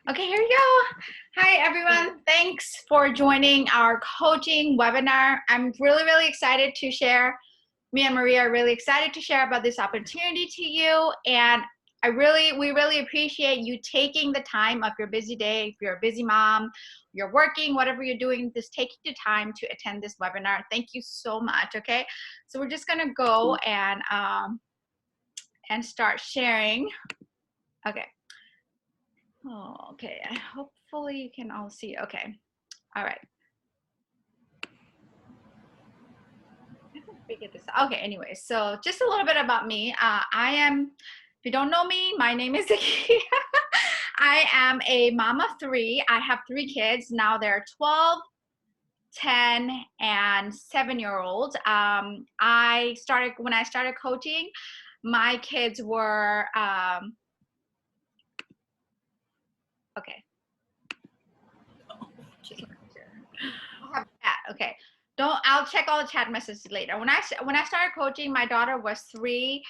Okay, here we go. Hi, everyone. Thanks for joining our coaching webinar. I'm really excited to share. Me and Maria are really excited to share about this opportunity to you. And we really appreciate you taking the time of your busy day. If you're a busy mom, you're working, whatever you're doing, just taking the time to attend this webinar. Thank you so much. Okay, so we're just gonna go and start sharing. Okay. Oh, okay. Hopefully you can all see. Okay. All right. Figure this out. Okay. Anyway, so just a little bit about me. If you don't know me, my name is Zakia. I am a mom of three. I have three kids. Now they're 12, 10, and 7-year-old. When I started coaching, my kids were, okay. Okay. I'll check all the chat messages later. When I started coaching, my daughter was 3,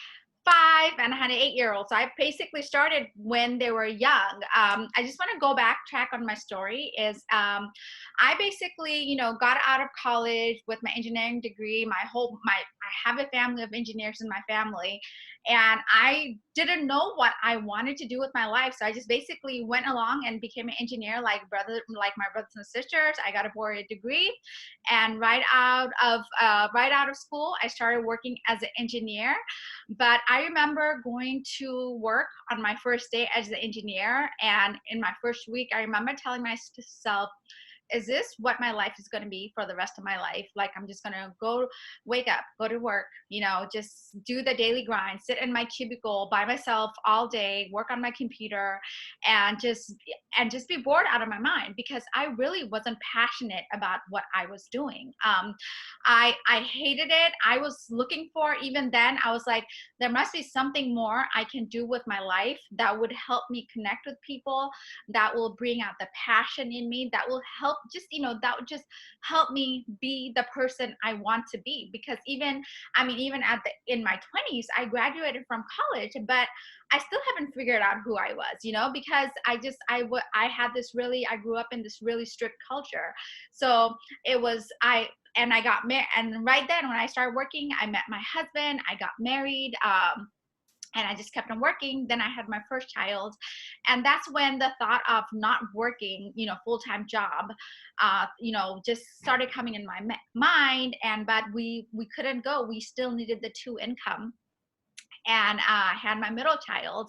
5, and I had an 8-year-old. So I basically started when they were young. I just want to go backtrack on my story. I basically, got out of college with my engineering degree. I have a family of engineers in my family, and I didn't know what I wanted to do with my life. So I just basically went along and became an engineer, like my brothers and sisters. I got a 4-year degree, and right out of school, I started working as an engineer. But I remember going to work on my first day as an engineer, and in my first week, I remember telling myself, is this what my life is going to be for the rest of my life? Like, I'm just going to wake up, go to work, just do the daily grind, sit in my cubicle by myself all day, work on my computer, and just be bored out of my mind, because I really wasn't passionate about what I was doing. I hated it. I was looking for, even then, I was like, there must be something more I can do with my life that would help me connect with people, that will bring out the passion in me, that will help that would just help me be the person I want to be. Because even in my 20s, I graduated from college, but I still haven't figured out who I was, because I grew up in this really strict culture. So I got married, and right then when I started working, I met my husband, I got married, and I just kept on working. Then I had my first child, and that's when the thought of not working, full-time job, just started coming in my mind. But we couldn't go. We still needed the 2 income. And I had my middle child,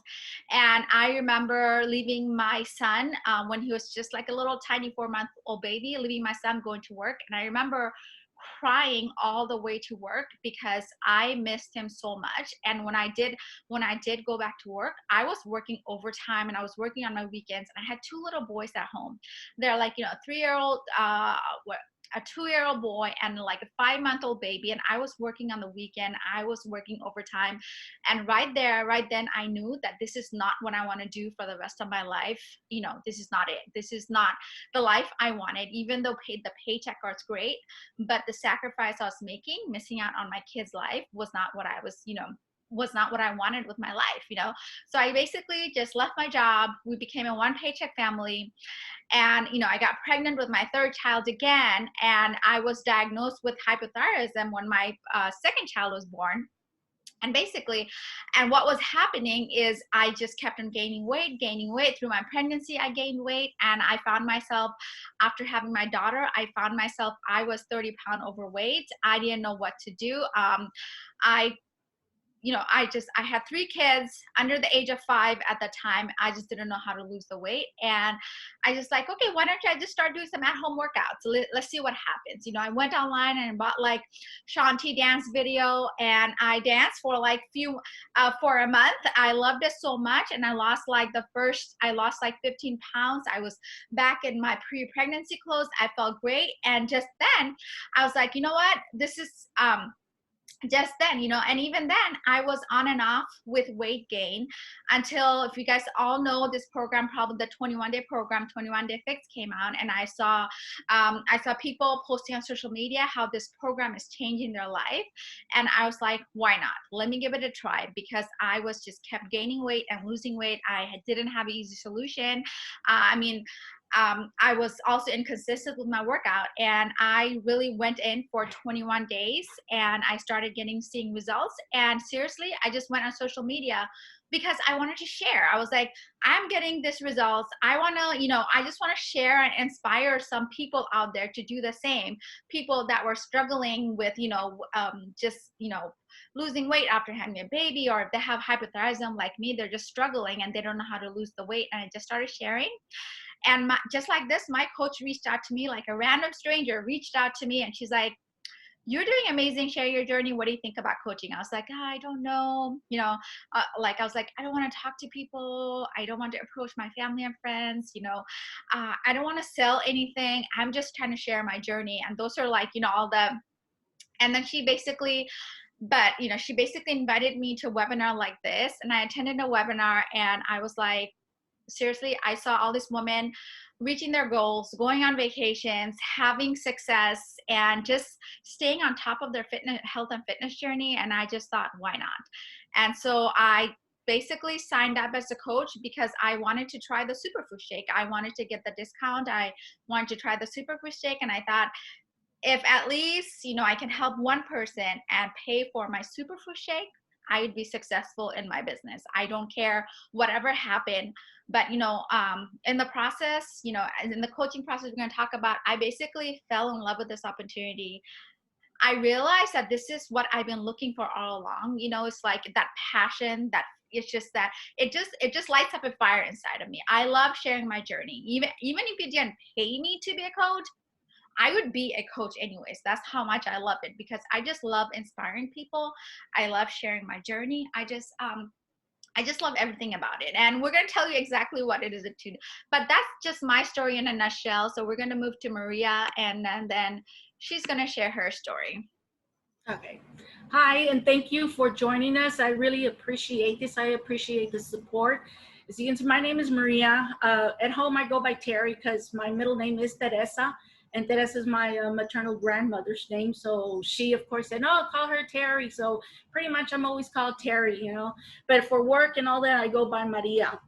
and I remember leaving my son when he was just like a little tiny 4-month-old baby, leaving my son, going to work. And I remember crying all the way to work because I missed him so much. And when I did go back to work, I was working overtime, and I was working on my weekends, and I had 2 little boys at home. They're like, a 3-year-old, a 2-year-old boy, and like a 5-month-old baby. And I was working on the weekend, I was working overtime. And right then, I knew that this is not what I want to do for the rest of my life. This is not it. This is not the life I wanted. Even though the paycheck was great, but the sacrifice I was making, missing out on my kid's life, was not what I wanted with my life. So I basically just left my job. We became a 1 paycheck family. And I got pregnant with my 3rd child again, and I was diagnosed with hypothyroidism when my 2nd child was born. And what was happening is I just kept on gaining weight through my pregnancy. I gained weight, and I found myself, after having my daughter, I was 30 pounds overweight. I didn't know what to do. I had 3 kids under the age of 5 at the time. I just didn't know how to lose the weight. And I just like, okay, why don't I just start doing some at-home workouts? Let's see what happens. I went online and bought like Shanti dance video, and I danced for like for a month. I loved it so much. And I lost like 15 pounds. I was back in my pre-pregnancy clothes. I felt great. And just then I was like, you know what? just then, you know, and even then I was on and off with weight gain until, if you guys all know this program, probably the 21-day program, 21-day fix came out, and I saw people posting on social media how this program is changing their life, and I was like, why not? Let me give it a try, because I was just kept gaining weight and losing weight. Didn't have an easy solution. I mean, I was also inconsistent with my workout, and I really went in for 21 days and I started seeing results. And seriously, I just went on social media because I wanted to share. I was like, I'm getting this results. I want to, you know, I just want to share and inspire some people out there to do the same. People that were struggling with, you know, just, you know, losing weight after having a baby, or if they have hypothyroidism like me, they're just struggling and they don't know how to lose the weight. And I just started sharing. And just like this, my coach reached out to me, like a random stranger reached out to me, and she's like, you're doing amazing. Share your journey. What do you think about coaching? I was like, I don't know. You know, like I was like, I don't want to talk to people. I don't want to approach my family and friends. You know, I don't want to sell anything. I'm just trying to share my journey. And those are like, you know, all the, and then she basically invited me to a webinar like this. And I attended a webinar, and I was like, seriously, I saw all these women reaching their goals, going on vacations, having success, and just staying on top of their health and fitness journey. And I just thought, why not? And so I basically signed up as a coach because I wanted to try the superfood shake. I wanted to get the discount. I wanted to try the superfood shake. And I thought, if at least, you know, I can help one person and pay for my superfood shake, I would be successful in my business. I don't care whatever happened. But, you know, in the process, you know, in the coaching process we're going to talk about, I basically fell in love with this opportunity. I realized that this is what I've been looking for all along. You know, it's like that passion, that it's just that it just lights up a fire inside of me. I love sharing my journey. Even if you didn't pay me to be a coach, I would be a coach anyways. That's how much I love it, because I just love inspiring people. I love sharing my journey. I just love everything about it. And we're going to tell you exactly what it is too. But that's just my story in a nutshell. So we're going to move to Maria, and then she's going to share her story. Okay. Hi, and thank you for joining us. I really appreciate this. I appreciate the support. As you can see, my name is Maria. At home, I go by Terry because my middle name is Teresa, and Teresa is my maternal grandmother's name. So she, of course, said, no, call her Terry. So pretty much I'm always called Terry, you know. But for work and all that, I go by Maria.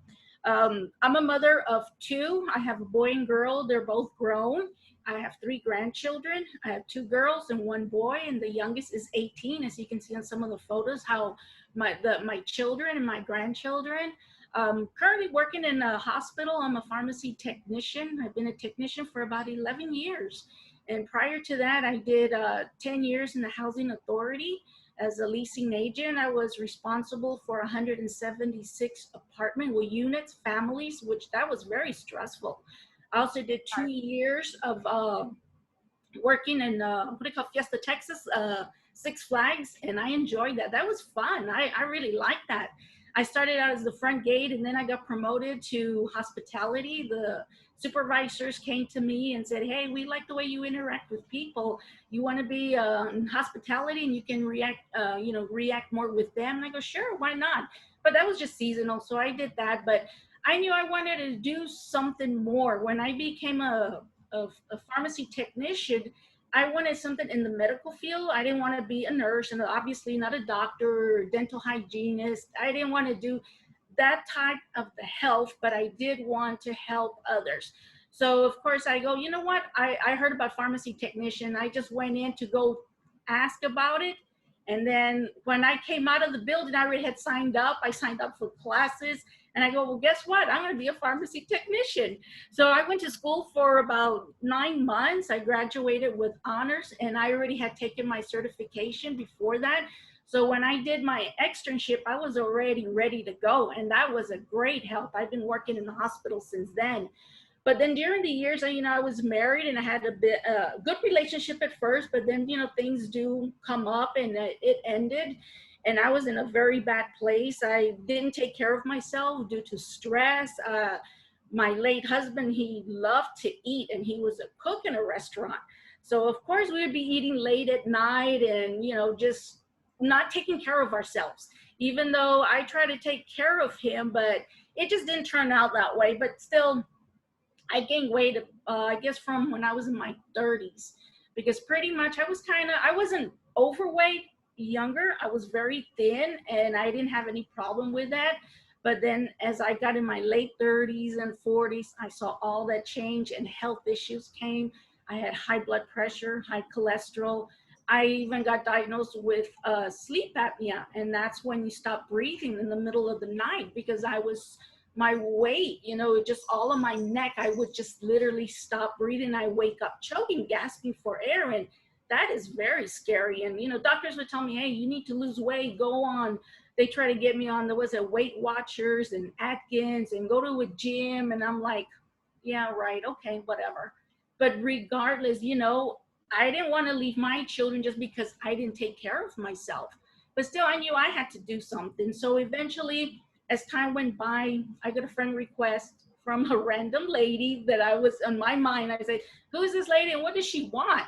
I'm a mother of two. I have a boy and girl. They're both grown. I have 3 grandchildren. I have 2 girls and 1 boy, and the youngest is 18. As you can see on some of the photos, how my children and my grandchildren. Currently working in a hospital. I'm a pharmacy technician. I've been a technician for about 11 years. And prior to that, I did 10 years in the housing authority as a leasing agent. I was responsible for 176 apartment units, families, which that was very stressful. I also did 2 years of working in what do you call Fiesta, Texas, Six Flags, and I enjoyed that. That was fun. I really liked that. I started out as the front gate, and then I got promoted to hospitality. The supervisors came to me and said, hey, we like the way you interact with people. You want to be in hospitality, and you can react more with them? And I go, sure, why not? But that was just seasonal, so I did that. But I knew I wanted to do something more. When I became a pharmacy technician, I wanted something in the medical field. I didn't want to be a nurse, and obviously not a doctor or dental hygienist. I didn't want to do that type of the health, but I did want to help others. So of course I go, you know what? I heard about pharmacy technician. I just went in to go ask about it. And then when I came out of the building, I already had signed up. I signed up for classes, and I go, well, guess what? I'm going to be a pharmacy technician. So I went to school for about 9 months. I graduated with honors, and I already had taken my certification before that. So when I did my externship, I was already ready to go, and that was a great help. I've been working in the hospital since then. But then during the years, I was married, and I had a good relationship at first, but then, things do come up, and it ended. And I was in a very bad place. I didn't take care of myself due to stress. My late husband, he loved to eat, and he was a cook in a restaurant. So of course we would be eating late at night, and, just not taking care of ourselves, even though I try to take care of him, but it just didn't turn out that way. But still, I gained weight, I guess, from when I was in my 30s, because pretty much I wasn't overweight younger. I was very thin and I didn't have any problem with that. But then as I got in my late 30s and 40s, I saw all that change and health issues came. I had high blood pressure, high cholesterol. I even got diagnosed with sleep apnea. And that's when you stop breathing in the middle of the night, because my weight, just all of my neck, I would just literally stop breathing. I wake up choking, gasping for air. And that is very scary. And, doctors would tell me, hey, you need to lose weight, go on. They try to get me on, Weight Watchers and Atkins and go to a gym. And I'm like, yeah, right. Okay, whatever. But regardless, I didn't want to leave my children just because I didn't take care of myself. But still, I knew I had to do something. So eventually, as time went by, I got a friend request from a random lady that I was on my mind. I said, who is this lady and what does she want?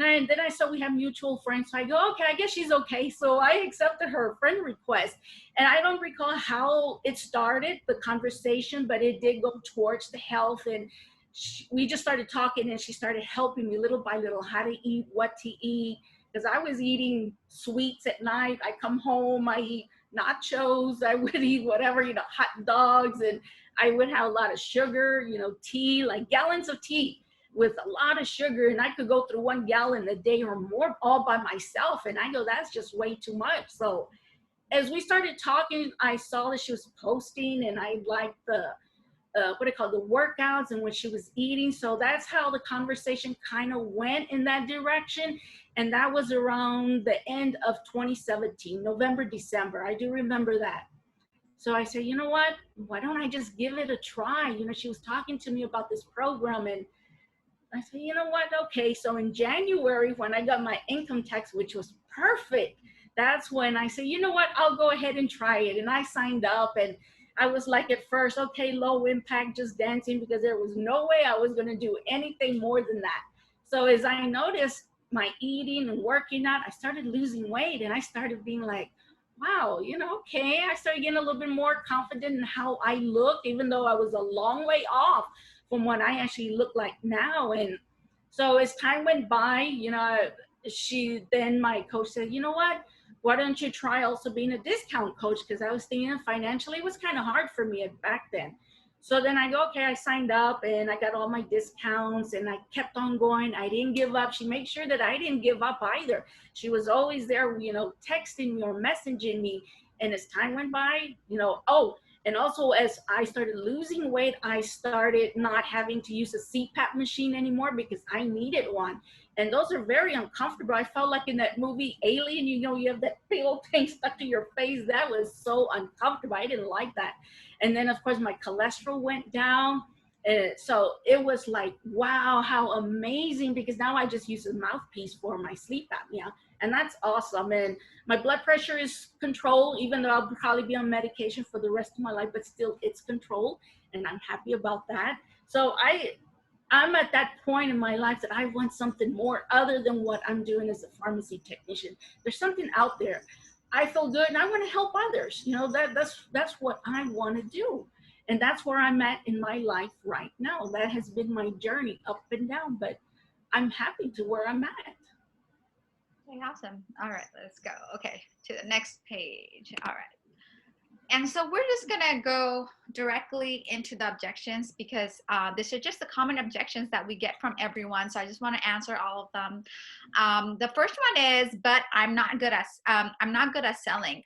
And then I saw we have mutual friends. So I go, okay, I guess she's okay. So I accepted her friend request. And I don't recall how it started, the conversation, but it did go towards the health. And we just started talking, and she started helping me little by little how to eat, what to eat. Because I was eating sweets at night. I come home, I eat nachos, I would eat whatever, hot dogs, and I would have a lot of sugar, tea, like gallons of tea with a lot of sugar. And I could go through 1 gallon a day or more all by myself. And I go, that's just way too much. So as we started talking, I saw that she was posting, and I liked the the workouts and what she was eating. So that's how the conversation kind of went in that direction. And that was around the end of 2017, November, December. I do remember that. So I said, you know what? Why don't I just give it a try? She was talking to me about this program, and I said, you know what? Okay. So in January, when I got my income tax, which was perfect, that's when I said, you know what? I'll go ahead and try it. And I signed up, and I was like, at first, okay, low impact, just dancing, because there was no way I was going to do anything more than that. So as I noticed my eating and working out, I started losing weight, and I started being like, wow, okay. I started getting a little bit more confident in how I looked, even though I was a long way off from what I actually look like now. And so as time went by, my coach said, you know what? Why don't you try also being a discount coach? Because I was thinking financially it was kind of hard for me back then. So then I go, okay, I signed up and I got all my discounts, and I kept on going. I didn't give up. She made sure that I didn't give up either. She was always there, texting me or messaging me. And as time went by, and also as I started losing weight, I started not having to use a CPAP machine anymore because I needed one. And those are very uncomfortable. I felt like in that movie Alien, you have that big old thing stuck to your face. That was so uncomfortable. I didn't like that. And then, of course, my cholesterol went down. So it was like, wow, how amazing, because now I just use a mouthpiece for my sleep apnea. And that's awesome. And my blood pressure is controlled, even though I'll probably be on medication for the rest of my life, but still it's controlled. And I'm happy about that. So I'm at that point in my life that I want something more other than what I'm doing as a pharmacy technician. There's something out there. I feel good and I want to help others. That's what I want to do. And that's where I'm at in my life right now. That has been my journey up and down, but I'm happy to where I'm at. Okay, awesome. All right, let's go. Okay, to the next page. All right. And so we're just gonna go directly into the objections, because these are just the common objections that we get from everyone. So I just want to answer all of them. The first one is, but I'm not good at selling.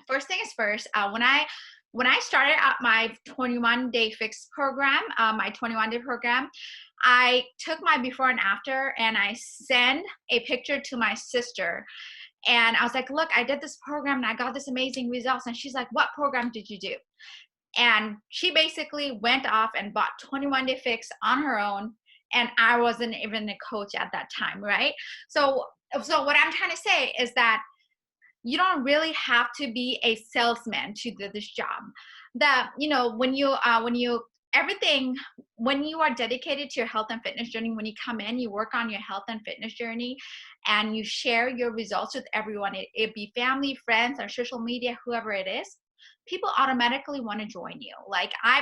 First thing is first. When I started out my 21-day fix program, my 21-day program, I took my before and after and I sent a picture to my sister. And I was like, look, I did this program and I got this amazing results. And she's like, what program did you do? And she basically went off and bought 21 Day Fix on her own. And I wasn't even a coach at that time, right? So what I'm trying to say is that you don't really have to be a salesman to do this job. When you everything, when you are dedicated to your health and fitness journey, when you come in, you work on your health and fitness journey, and you share your results with everyone, it be family, friends, or social media, whoever it is, people automatically want to join you. Like I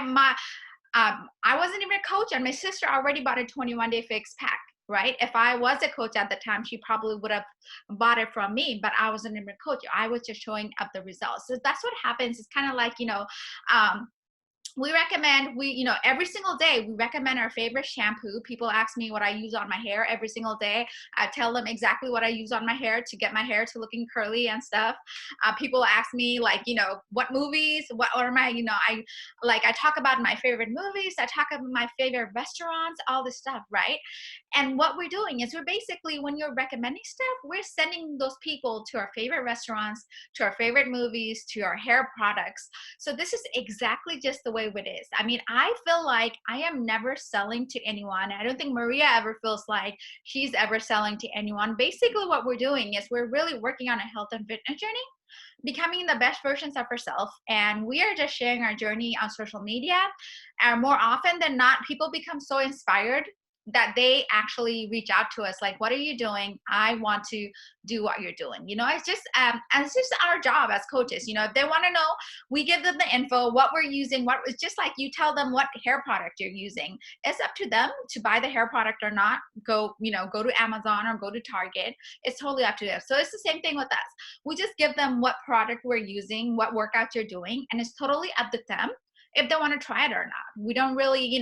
wasn't even a coach, and my sister already bought a 21-day fix pack. Right? If I was a coach at the time, she probably would have bought it from me, but I wasn't even a coach. I was just showing up the results. So that's what happens. It's kind of like, we recommend, every single day we recommend our favorite shampoo. People ask me what I use on my hair every single day. I tell them exactly what I use on my hair to get my hair to looking curly and stuff. People ask me, like, what movies, what are my, I talk about my favorite movies, I talk about my favorite restaurants, all this stuff, right? And what we're doing is, we're basically, when you're recommending stuff, we're sending those people to our favorite restaurants, to our favorite movies, to our hair products. So this is exactly just the way it is. I mean, I feel like I am never selling to anyone. I don't think Maria ever feels like she's ever selling to anyone. Basically, what we're doing is we're really working on a health and fitness journey, becoming the best versions of ourselves. And we are just sharing our journey on social media. And more often than not, people become so inspired that they actually reach out to us, like, what are you doing? I want to do what you're doing. It's just and it's just our job as coaches. If they want to know, we give them the info, what we're using, what it's just like you tell them what hair product you're using. It's up to them to buy the hair product or not. Go to Amazon or go to Target. It's totally up to them. So it's the same thing with us. We just give them what product we're using, what workouts you're doing, and it's totally up to them if they want to try it or not. We don't really,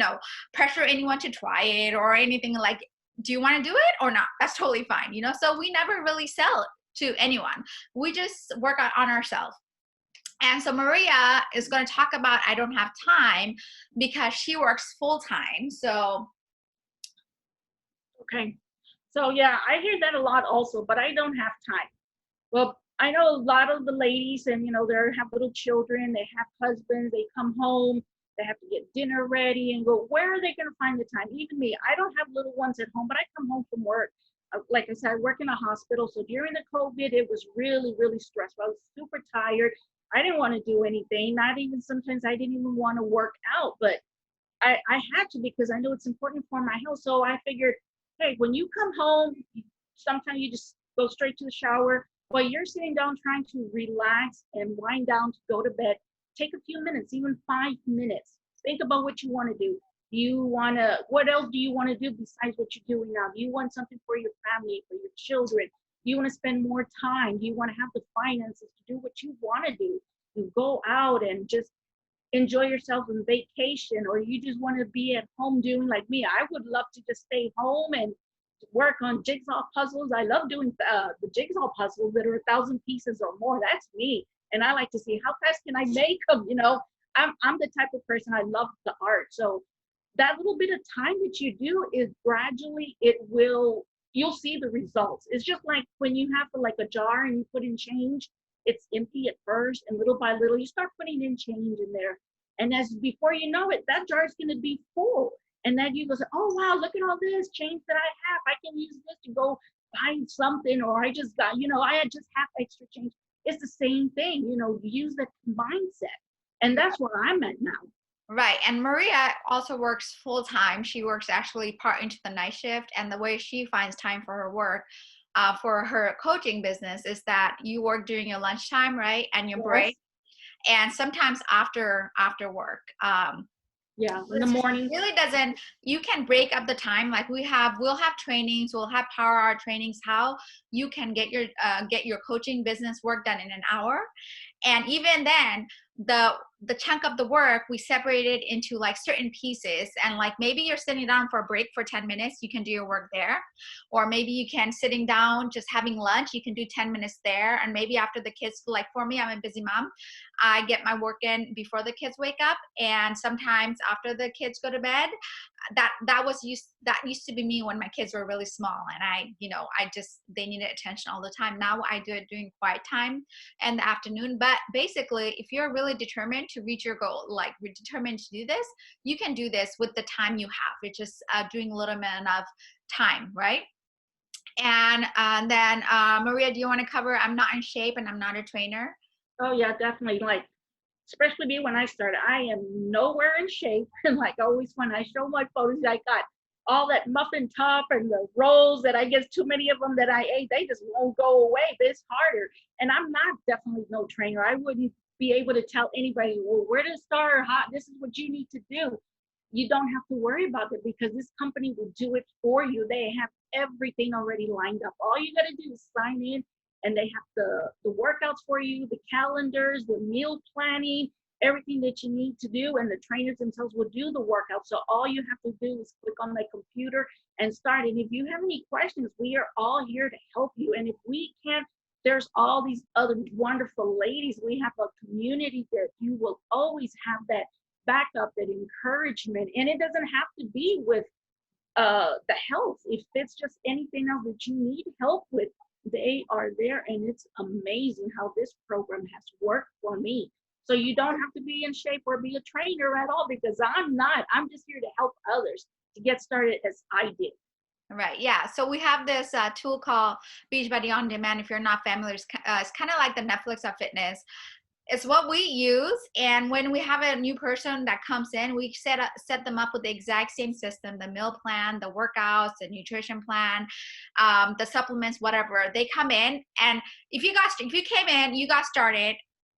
pressure anyone to try it or anything. Like, do you want to do it or not? That's totally fine. So we never really sell to anyone. We just work on ourselves. And so Maria is going to talk about I don't have time because she works full time. So. Okay. So yeah, I hear that a lot also, but I don't have time. Well, I know a lot of the ladies, and they have little children, they have husbands, they come home, they have to get dinner ready and go, where are they going to find the time? Even me, I don't have little ones at home, but I come home from work. Like I said, I work in a hospital. So during the COVID, it was really, really stressful. I was super tired. I didn't want to do anything. Not even sometimes I didn't even want to work out, but I had to because I know it's important for my health. So I figured, hey, when you come home, sometimes you just go straight to the shower. While you're sitting down trying to relax and wind down to go to bed, take a few minutes, even 5 minutes. Think about what you want to do. What else do you want to do besides what you're doing now? Do you want something for your family, for your children? Do you want to spend more time? Do you want to have the finances to do what you want to do? You go out and just enjoy yourself on vacation, or you just want to be at home doing like me. I would love to just stay home and work on jigsaw puzzles. I love doing the jigsaw puzzles that are 1,000 pieces or more. That's me. And I like to see how fast can I make them. I'm the type of person, I love the art. So that little bit of time that you do is gradually, you'll see the results. It's just like when you have like a jar and you put in change, it's empty at first, and little by little you start putting in change in there. And as before you know it, that jar is going to be full. And then you go, oh, wow, look at all this change that I have. I can use this to go buy something, or I just got, I had just half extra change. It's the same thing, use that mindset. And that's where I'm at now. Right. And Maria also works full time. She works actually part into the night shift. And the way she finds time for her work, for her coaching business, is that you work during your lunchtime, right? And your break. And sometimes after work. Yeah, in the morning. Really doesn't, you can break up the time. Like we'll have trainings, we'll have power hour trainings, how you can get your coaching business work done in an hour. And even then, the chunk of the work, we separated into like certain pieces, and like maybe you're sitting down for a break for 10 minutes, you can do your work there. Or maybe you can sitting down just having lunch, you can do 10 minutes there. And maybe after the kids, like for me, I'm a busy mom, I get my work in before the kids wake up, and sometimes after the kids go to bed. That used to be me when my kids were really small, and they needed attention all the time. Now I do it during quiet time in the afternoon. But basically, if you're really determined to reach your goal, like we're determined to do this, you can do this with the time you have. It's just doing a little bit of time, right? And then Maria, do you want to cover I'm not in shape and I'm not a trainer? Oh yeah, definitely. Like especially me when I started. I am nowhere in shape. And like always, when I show my photos, I got all that muffin top and the rolls that I guess too many of them that I ate, they just won't go away. But it's harder. And I'm not definitely no trainer. I wouldn't be able to tell anybody, well, where to start, how this is what you need to do. You don't have to worry about it because this company will do it for you. They have everything already lined up. All you got to do is sign in, and they have the workouts for you, the calendars, the meal planning, everything that you need to do, and the trainers themselves will do the workout. So all you have to do is click on the computer and start. And if you have any questions, we are all here to help you. And if we can't, there's all these other wonderful ladies. We have a community that you will always have that backup, that encouragement. And it doesn't have to be with the health. If it's just anything else that you need help with, they are there. And it's amazing how this program has worked for me. So you don't have to be in shape or be a trainer at all, because I'm not. I'm just here to help others to get started as I did. Right. Yeah. So we have this tool called Beachbody On Demand. If you're not familiar, it's kind of like the Netflix of fitness. It's what we use, and when we have a new person that comes in, we set them up with the exact same system: the meal plan, the workouts, the nutrition plan, the supplements, whatever. They come in, and if you came in, you got started,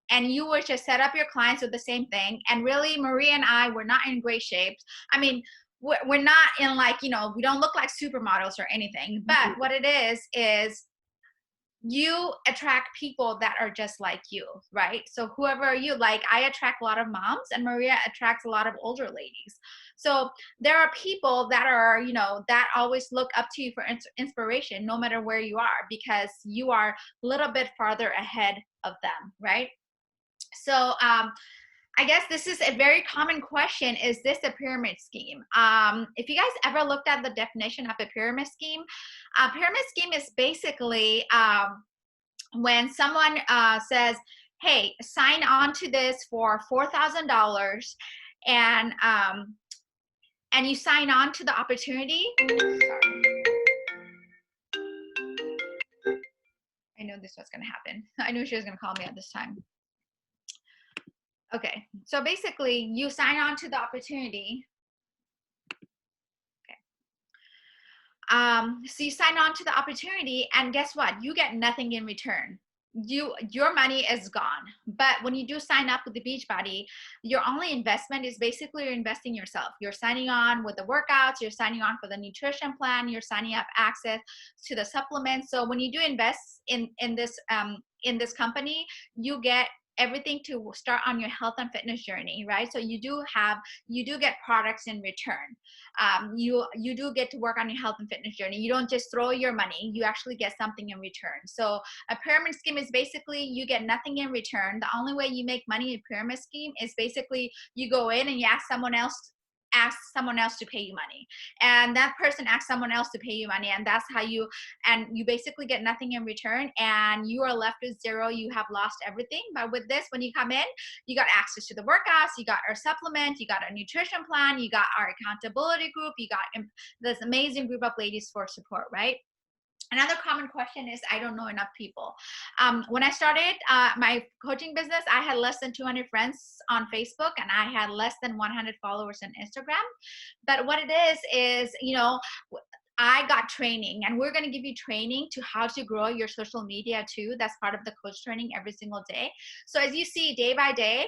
and you were just set up your clients with the same thing. And really, Maria and I were not in great shape. I mean, we're not in like, we don't look like supermodels or anything. But what it is you attract people that are just like you, right? So whoever you like, I attract a lot of moms, and Maria attracts a lot of older ladies. So there are people that are, that always look up to you for inspiration, no matter where you are, because you are a little bit farther ahead of them, right? So I guess this is a very common question. Is this a pyramid scheme? If you guys ever looked at the definition of a pyramid scheme is basically when someone says, hey, sign on to this for $4,000, and you sign on to the opportunity. Sorry. I know this was going to happen. I knew she was going to call me at this time. Okay, so basically you sign on to the opportunity. Okay. So you sign on to the opportunity, and guess what? You get nothing in return. Your money is gone. But when you do sign up with the Beachbody, your only investment is basically you're investing yourself. You're signing on with the workouts, you're signing on for the nutrition plan, you're signing up access to the supplements. So when you do invest in this company, you get everything to start on your health and fitness journey, right? So you do get products in return. You do get to work on your health and fitness journey. You don't just throw your money, you actually get something in return. So a pyramid scheme is basically you get nothing in return. The only way you make money in a pyramid scheme is basically you go in and you ask someone else to pay you money, and that person asks someone else to pay you money, and that's how you basically get nothing in return, and you are left with zero. You have lost everything. But with this, when you come in, you got access to the workouts, you got our supplement, you got our nutrition plan, you got our accountability group, you got this amazing group of ladies for support, right? Another common question is, I don't know enough people. When I started my coaching business, I had less than 200 friends on Facebook, and I had less than 100 followers on Instagram. But what it is, I got training, and we're going to give you training to how to grow your social media too. That's part of the coach training every single day. So as you see day by day,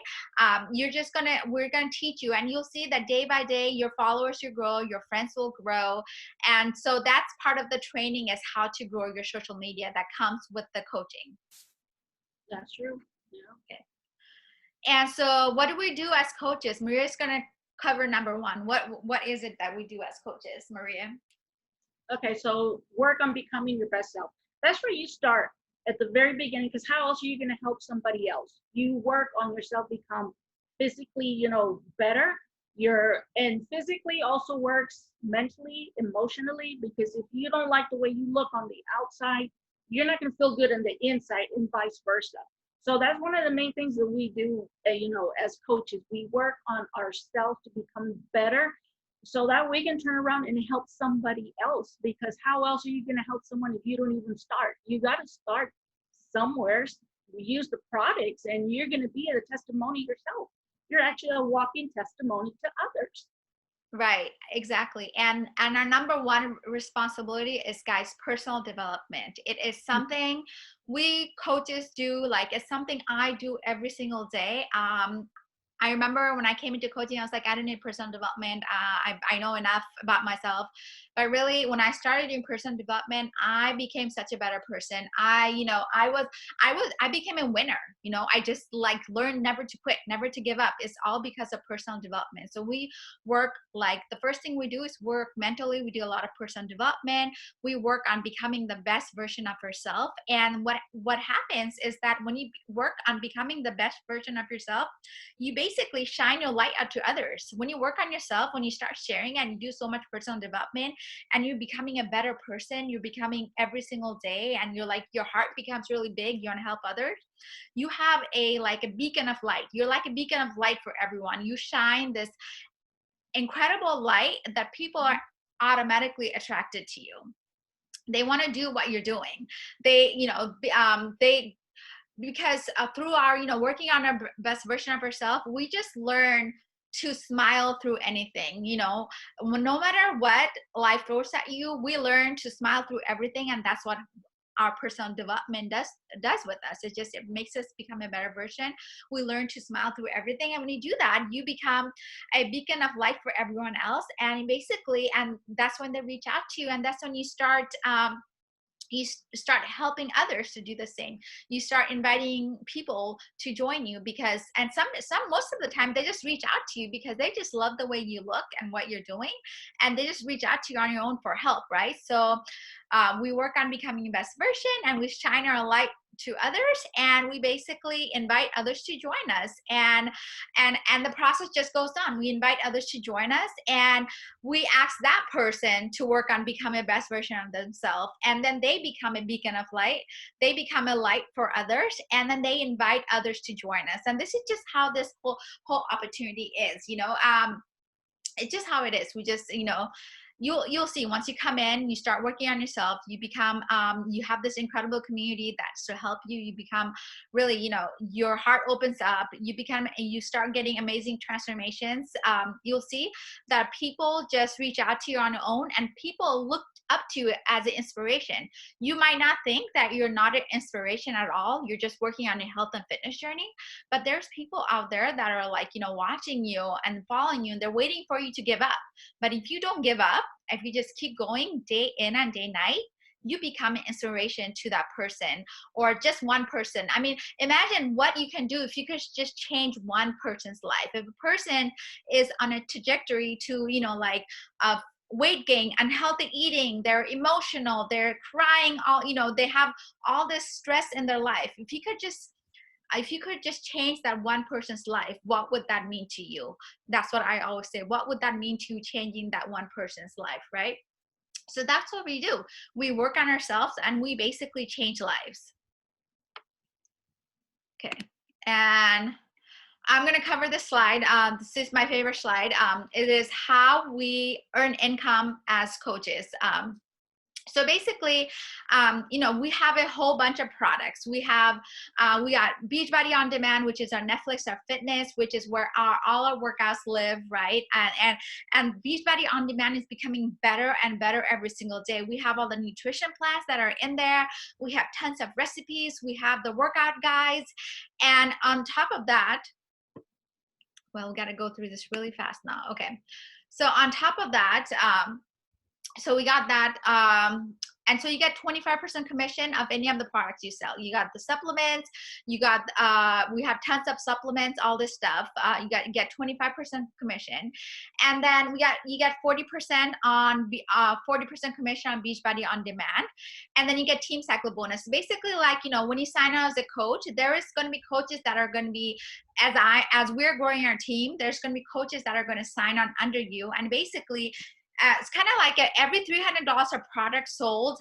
we're going to teach you, and you'll see that day by day, your followers will grow, your friends will grow. And so that's part of the training, is how to grow your social media that comes with the coaching. That's true. Yeah. Okay. And so what do we do as coaches? Maria's going to cover number one. What is it that we do as coaches, Maria? Okay, so work on becoming your best self. That's where you start at the very beginning, because how else are you going to help somebody else? You work on yourself, become physically, better. And physically also works mentally, emotionally, because if you don't like the way you look on the outside, you're not going to feel good on the inside, and vice versa. So that's one of the main things that we do, as coaches. We work on ourselves to become better, so that we can turn around and help somebody else. Because how else are you going to help someone if you don't even start? You got to start somewhere. use the products, and you're going to be a testimony yourself. You're actually a walking testimony to others. Right, exactly. And our number one responsibility is, guys, personal development. It is something we coaches do, like it's something I do every single day. I remember when I came into coaching, I was like, I don't need personal development. I know enough about myself. But really, when I started doing personal development, I became such a better person. I became a winner. I just like learned never to quit, never to give up. It's all because of personal development. So we work, like the first thing we do is work mentally. We do a lot of personal development. We work on becoming the best version of yourself. And what happens is that when you work on becoming the best version of yourself, you basically shine your light out to others. When you work on yourself, when you start sharing and you do so much personal development and you're becoming a better person, you're becoming every single day, and you're like, your heart becomes really big, you want to help others, you have like a beacon of light. You're like a beacon of light for everyone. You shine this incredible light that people are automatically attracted to you. They want to do what you're doing. Because through our working on our best version of ourselves, we just learn to smile through anything. No matter what life throws at you, we learn to smile through everything, and that's what our personal development does with us. It makes us become a better version. We learn to smile through everything, and when you do that, you become a beacon of light for everyone else. And that's when they reach out to you, and that's when you start helping others to do the same. You start inviting people to join you, because most of the time they just reach out to you because they just love the way you look and what you're doing, and they just reach out to you on your own for help, right? So we work on becoming the best version, and we shine our light to others, and we basically invite others to join us, and the process just goes on. We invite others to join us, and we ask that person to work on becoming a best version of themselves, and then they become a beacon of light. They become a light for others, and then they invite others to join us. And this is just how this whole opportunity is. It's just how it is. We just you'll see, once you come in, you start working on yourself, you become you have this incredible community that's to help you. You become really, your heart opens up, you start getting amazing transformations. You'll see that people just reach out to you on your own, and people look up to you as an inspiration. You might not think that you're not an inspiration at all. You're just working on your health and fitness journey, but there's people out there that are like, watching you and following you, and they're waiting for you to give up. But if you don't give up, if you just keep going day in and day night, you become an inspiration to that person, or just one person. I mean, imagine what you can do if you could just change one person's life. If a person is on a trajectory to, weight gain, unhealthy eating, they're emotional, they're crying, they have all this stress in their life. If you could just change that one person's life, what would that mean to you? That's what I always say. What would that mean to you, changing that one person's life, right? So that's what we do. We work on ourselves, and we basically change lives. Okay. And I'm going to cover this slide. This is my favorite slide. It is how we earn income as coaches. So basically, we have a whole bunch of products. We got Beachbody On Demand, which is our Netflix, our fitness, which is where all our workouts live, right? And Beachbody On Demand is becoming better and better every single day. We have all the nutrition plans that are in there. We have tons of recipes. We have the workout guides. And on top of that, well, we got to go through this really fast now. Okay. So on top of that, so we got that, and so you get 25% commission of any of the products you sell. You got the supplements, we have tons of supplements, all this stuff. You get 25% commission, and then you get 40% on 40% commission on Beachbody On Demand, and then you get team cycle bonus. Basically, like when you sign on as a coach, there is going to be coaches that are going to be, as we're growing our team, there's going to be coaches that are going to sign on under you, and basically. It's kind of like every $300 of product sold,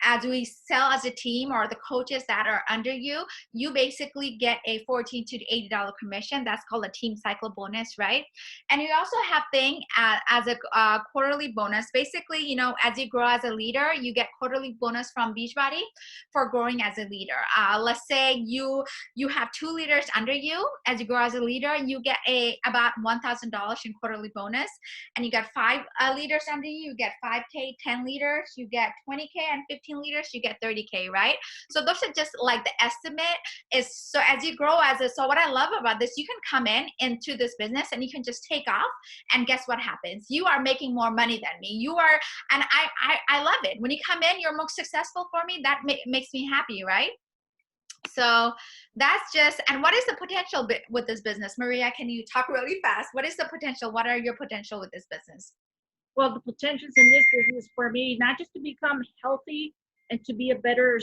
as we sell as a team, or the coaches that are under you, you basically get a $14 to $80 commission. That's called a team cycle bonus, right? And you also have thing as a quarterly bonus. Basically, you know, as you grow as a leader, you get quarterly bonus from Beachbody for growing as a leader. Let's say you have 2 leaders under you. As you grow as a leader, you get about $1,000 in quarterly bonus, and you got 5 leaders under you. You get 5K, 10 leaders, you get 20K, and 15 leaders, you get 30K, right? So those are just like the estimate is. So as you grow as a, so what I love about this, you can come into this business and you can just take off, and guess what happens? You are making more money than me. You are, and I love it. When you come in, you're more successful for me. That makes me happy, right? So that's just, and what is the potential with this business? Maria, can you talk really fast? What is the potential? What are your potential with this business? Well, the potentials in this business for me, not just to become healthy and to be a better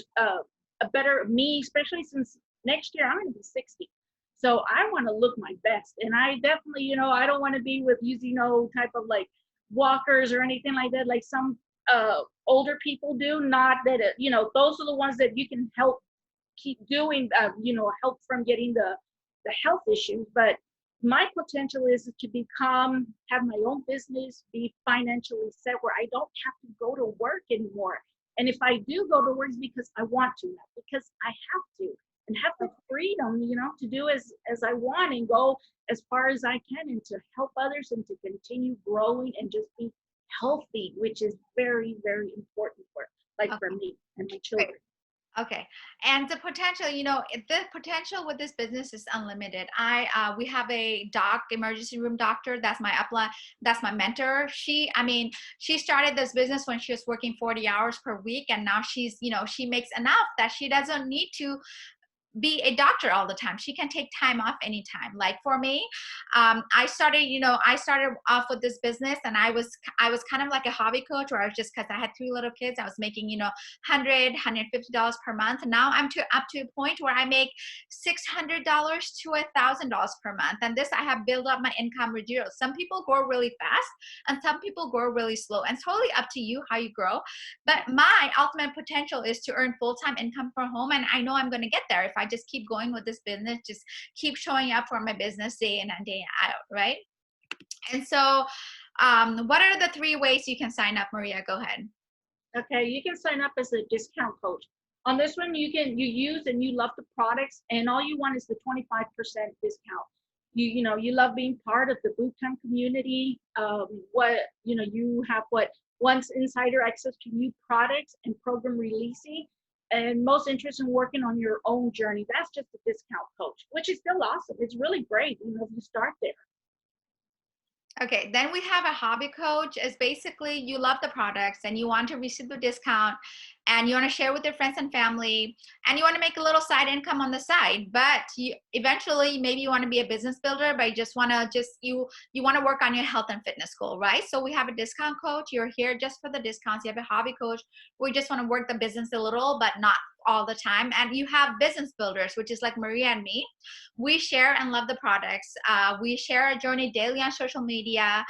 me, especially since next year I'm going to be 60. So I want to look my best. And I definitely, you know, I don't want to be with using no type of like walkers or anything like that, like some older people do. Not that, you know, those are the ones that you can help keep doing, you know, help from getting the health issues. But my potential is to have my own business, be financially set where I don't have to go to work anymore. And if I do go to work, it's because I want to, not because I have to, and have the freedom, you know, to do as I want and go as far as I can, and to help others and to continue growing and just be healthy, which is very, very important for me and my children. Okay. And the potential, you know, the potential with this business is unlimited. We have a emergency room doctor. That's my upline. That's my mentor. She started this business when she was working 40 hours per week. And now she's, you know, she makes enough that she doesn't need to be a doctor all the time. She can take time off anytime. Like for me, I started off with this business, and I was kind of like a hobby coach, where I was just, because I had 3 little kids, I was making, you know, $150 per month. And now I'm up to a point where I make $600 to $1,000 per month. And this, I have built up my income reduced. Some people grow really fast and some people grow really slow, and it's totally up to you how you grow. But my ultimate potential is to earn full-time income from home. And I know I'm going to get there if I just keep going with this business, just keep showing up for my business day in and day out, right? And so what are the 3 ways you can sign up, Maria? Go ahead. Okay, you can sign up as a discount coach. On this one, you use and you love the products, and all you want is the 25% discount. You love being part of the bootcamp community. You have once insider access to new products and program releasing, and most interested in working on your own journey. That's just a discount coach, which is still awesome. It's really great, you know, if you start there. Okay, then we have a hobby coach. Is basically you love the products and you want to receive the discount, and you want to share with your friends and family, and you want to make a little side income on the side. But eventually, maybe you want to be a business builder, but you just want to you want to work on your health and fitness goal, right? So we have a discount coach. You're here just for the discounts. You have a hobby coach. We just want to work the business a little, but not all the time. And you have business builders, which is like Maria and me. We share and love the products. We share our journey daily on social media.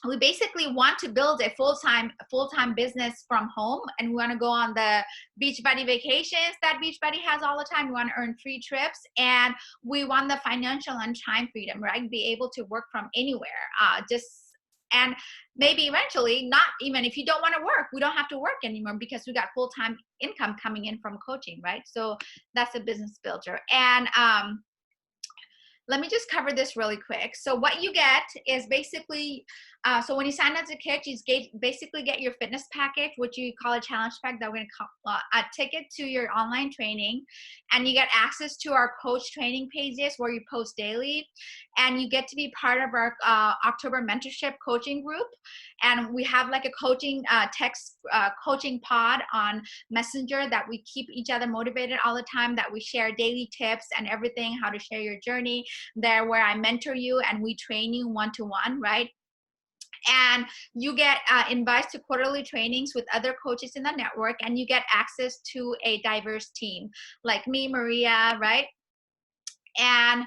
We basically want to build a full-time business from home, and we want to go on the Beachbody vacations that Beachbody has all the time. We want to earn free trips, and we want the financial and time freedom, right? Be able to work from anywhere. And maybe eventually, not even if you don't want to work, we don't have to work anymore because we got full-time income coming in from coaching, right? So that's a business builder. And let me just cover this really quick. So what you get is basically, so when you sign up as a coach, you basically get your fitness package, which you call a challenge pack, that we're going to a ticket to your online training, and you get access to our coach training pages where you post daily, and you get to be part of our October mentorship coaching group. And we have like a coaching text coaching pod on Messenger that we keep each other motivated all the time, that we share daily tips and everything, how to share your journey there, where I mentor you and we train you one-to-one, right? And you get invites to quarterly trainings with other coaches in the network, and you get access to a diverse team like me, Maria, right? And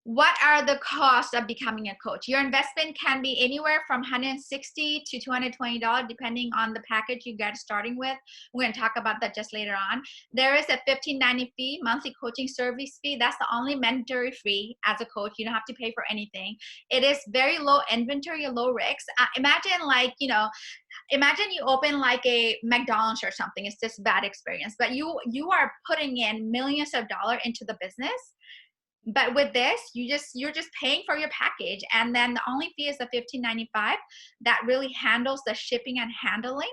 what are the costs of becoming a coach? Your investment can be anywhere from $160 to $220, depending on the package you get starting with. We're going to talk about that just later on. There is a $15.90 fee, monthly coaching service fee. That's the only mandatory fee as a coach. You don't have to pay for anything. It is very low inventory, low risks. Imagine like, you know, imagine you open like a McDonald's or something. It's just a bad experience, but you are putting in millions of dollars into the business. But with this, you're just paying for your package, and then the only fee is the $15.95 that really handles the shipping and handling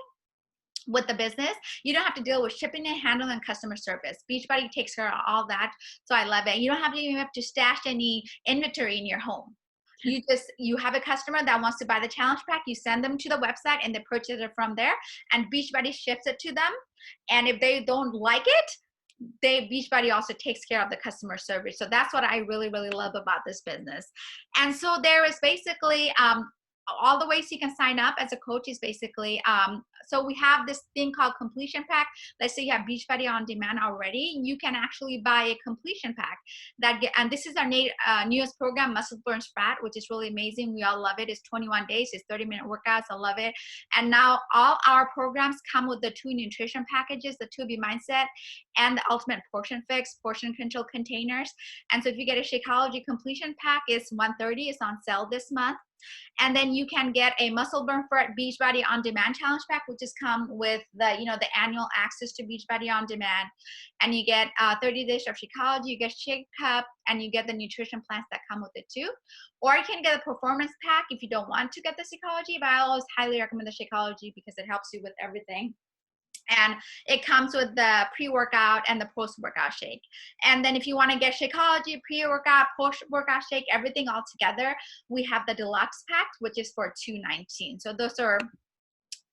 with the business. You don't have to deal with shipping and handling and customer service. Beachbody takes care of all that, so I love it. You don't have to even have to stash any inventory in your home. You have a customer that wants to buy the challenge pack, you send them to the website and they purchase it from there, and Beachbody ships it to them. And if they don't like it, Beachbody also takes care of the customer service. So that's what I really, really love about this business. And so there is basically all the ways you can sign up as a coach is basically, so we have this thing called completion pack. Let's say you have Beachbody on demand already. You can actually buy a completion pack and this is our newest program, Muscle Burns Fat, which is really amazing. We all love it. It's 21 days. It's 30-minute workouts. I love it. And now all our programs come with the 2 nutrition packages, the 2B mindset and the ultimate portion fix, portion control containers. And so if you get a Shakeology completion pack, it's $130. It's on sale this month. And then you can get a Muscle Burn Fat Beachbody On Demand Challenge Pack, which is come with the, you know, the annual access to Beachbody On Demand. And you get 30 days of Shakeology, you get Shake Cup, and you get the nutrition plans that come with it too. Or you can get a Performance Pack if you don't want to get the Shakeology, but I always highly recommend the Shakeology because it helps you with everything. And it comes with the pre-workout and the post-workout shake. And then if you want to get Shakeology, pre-workout, post-workout shake, everything all together, we have the deluxe pack, which is for $219. So those are,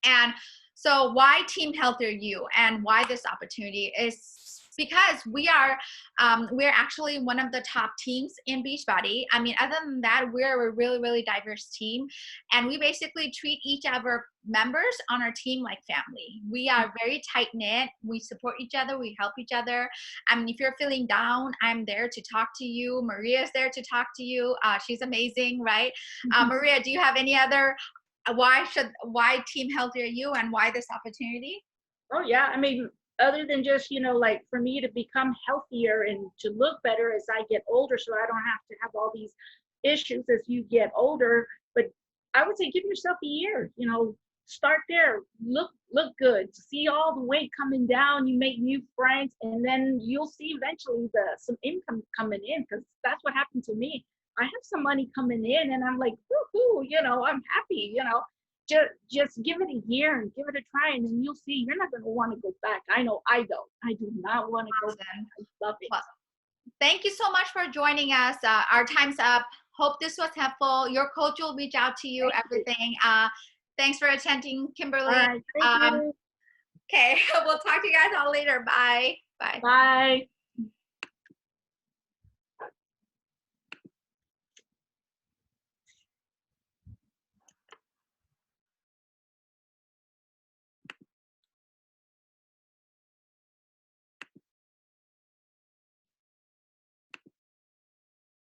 and so why Team Healthier You and why this opportunity is because we're actually one of the top teams in Beachbody. I mean, other than that, we're a really, really diverse team. And we basically treat each of our members on our team like family. We are very tight-knit. We support each other. We help each other. I mean, if you're feeling down, I'm there to talk to you. Maria's there to talk to you. She's amazing, right? Maria, do you have any other, why Team Healthier You and why this opportunity? Oh yeah, I mean, other than just, you know, like for me to become healthier and to look better as I get older, so I don't have to have all these issues as you get older. But I would say give yourself a year, you know, start there, look good, see all the weight coming down, you make new friends, and then you'll see eventually some income coming in, because that's what happened to me. I have some money coming in and I'm like, woohoo, you know, I'm happy, you know. Just give it a year and give it a try, and then you'll see you're not going to want to go back. I know I don't. I do not want to go back. I love it. Well, thank you so much for joining us. Our time's up. Hope this was helpful. Your coach will reach out to you, everything. Thanks for attending, Kimberly. All right, thank you. Okay, we'll talk to you guys all later. Bye. Bye. Bye.